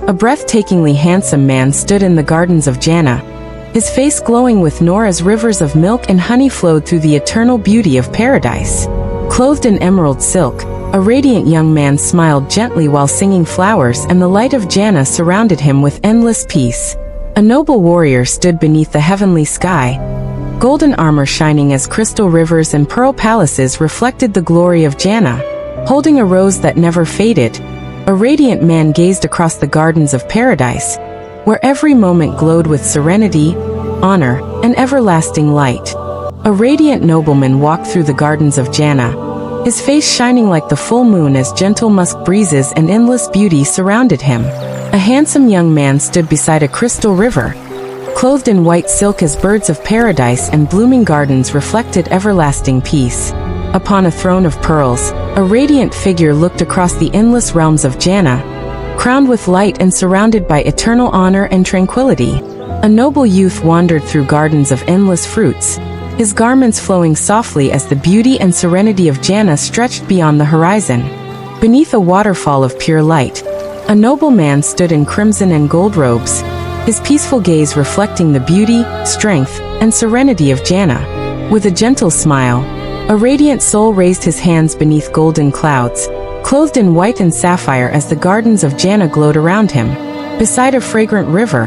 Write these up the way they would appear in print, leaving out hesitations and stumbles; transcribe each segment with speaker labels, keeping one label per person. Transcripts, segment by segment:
Speaker 1: A breathtakingly handsome man stood in the gardens of Jannah, his face glowing with nur as rivers of milk and honey flowed through the eternal beauty of paradise. Clothed in emerald silk, a radiant young man smiled gently while singing flowers, and the light of Jannah surrounded him with endless peace. A noble warrior stood beneath the heavenly sky, golden armor shining as crystal rivers and pearl palaces reflected the glory of Jannah. Holding a rose that never faded, a radiant man gazed across the gardens of paradise, where every moment glowed with serenity, honor, and everlasting light. A radiant nobleman walked through the gardens of Jannah, his face shining like the full moon as gentle musk breezes and endless beauty surrounded him. A handsome young man stood beside a crystal river, clothed in white silk as birds of paradise and blooming gardens reflected everlasting peace. Upon a throne of pearls, a radiant figure looked across the endless realms of Jannah, crowned with light and surrounded by eternal honor and tranquility. A noble youth wandered through gardens of endless fruits, his garments flowing softly as the beauty and serenity of Jannah stretched beyond the horizon. Beneath a waterfall of pure light, a noble man stood in crimson and gold robes, his peaceful gaze reflecting the beauty, strength, and serenity of Jannah. With a gentle smile, a radiant soul raised his hands beneath golden clouds, clothed in white and sapphire as the gardens of Jannah glowed around him. Beside a fragrant river,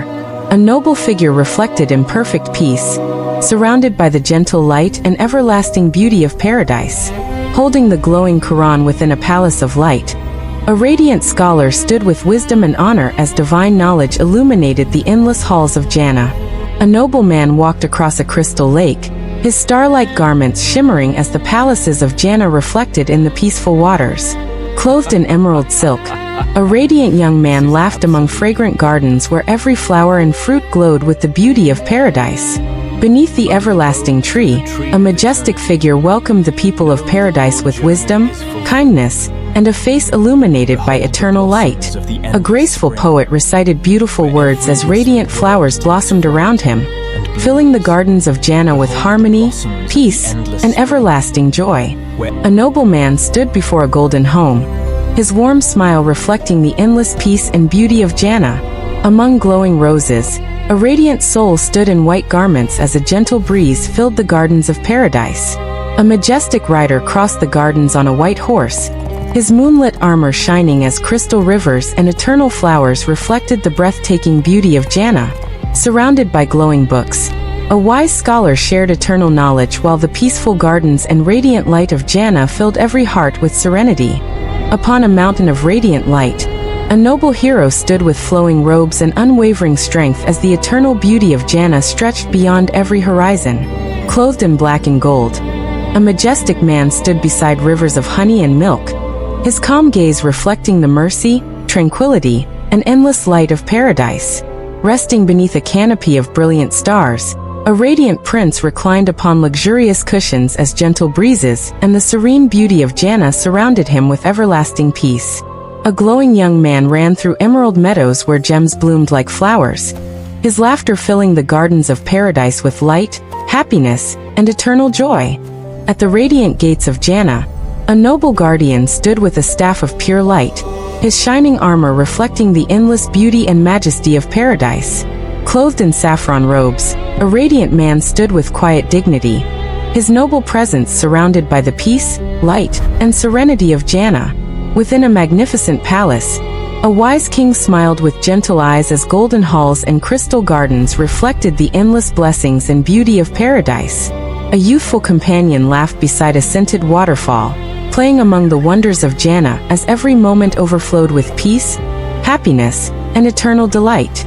Speaker 1: a noble figure reflected in perfect peace, surrounded by the gentle light and everlasting beauty of paradise. Holding the glowing Qur'an within a palace of light, a radiant scholar stood with wisdom and honor as divine knowledge illuminated the endless halls of Jannah. A noble man walked across a crystal lake, his starlight garments shimmering as the palaces of Jannah reflected in the peaceful waters. Clothed in emerald silk, a radiant young man laughed among fragrant gardens where every flower and fruit glowed with the beauty of paradise. Beneath the everlasting tree, a majestic figure welcomed the people of paradise with wisdom, kindness, and a face illuminated by eternal light. A graceful poet recited beautiful words as radiant flowers blossomed around him, filling the gardens of Jannah with harmony, peace, and everlasting joy. A noble man stood before a golden home, his warm smile reflecting the endless peace and beauty of Jannah. Among glowing roses, a radiant soul stood in white garments as a gentle breeze filled the gardens of paradise. A majestic rider crossed the gardens on a white horse, his moonlit armor shining as crystal rivers and eternal flowers reflected the breathtaking beauty of Jannah. Surrounded by glowing books, a wise scholar shared eternal knowledge while the peaceful gardens and radiant light of Jannah filled every heart with serenity. Upon a mountain of radiant light, a noble hero stood with flowing robes and unwavering strength as the eternal beauty of Jannah stretched beyond every horizon. Clothed in black and gold, a majestic man stood beside rivers of honey and milk, his calm gaze reflecting the mercy, tranquility, and endless light of paradise. Resting beneath a canopy of brilliant stars, a radiant prince reclined upon luxurious cushions as gentle breezes and the serene beauty of Jannah surrounded him with everlasting peace. A glowing young man ran through emerald meadows where gems bloomed like flowers, his laughter filling the gardens of paradise with light, happiness, and eternal joy. At the radiant gates of Jannah, a noble guardian stood with a staff of pure light, his shining armor reflecting the endless beauty and majesty of paradise. Clothed in saffron robes, a radiant man stood with quiet dignity, his noble presence surrounded by the peace, light, and serenity of Jannah. Within a magnificent palace, a wise king smiled with gentle eyes as golden halls and crystal gardens reflected the endless blessings and beauty of paradise. A youthful companion laughed beside a scented waterfall, playing among the wonders of Jannah as every moment overflowed with peace, happiness, and eternal delight.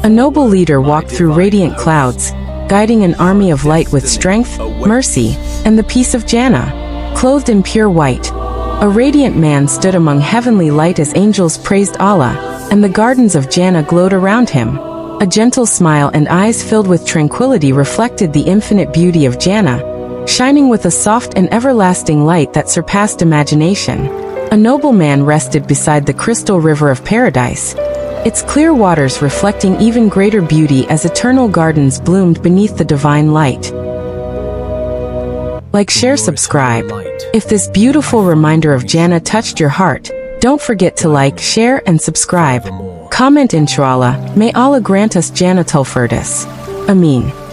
Speaker 1: A noble leader walked through radiant clouds, guiding an army of light with strength, mercy, and the peace of Jannah. Clothed in pure white, a radiant man stood among heavenly light as angels praised Allah, and the gardens of Jannah glowed around him. A gentle smile and eyes filled with tranquility reflected the infinite beauty of Jannah, shining with a soft and everlasting light that surpassed imagination. A noble man rested beside the crystal river of paradise, its clear waters reflecting even greater beauty as eternal gardens bloomed beneath the divine light. Like, share, subscribe. If this beautiful reminder of Jannah touched your heart, don't forget to like, share, and subscribe. Comment inshallah, may Allah grant us Jannatul Firdaus. Ameen.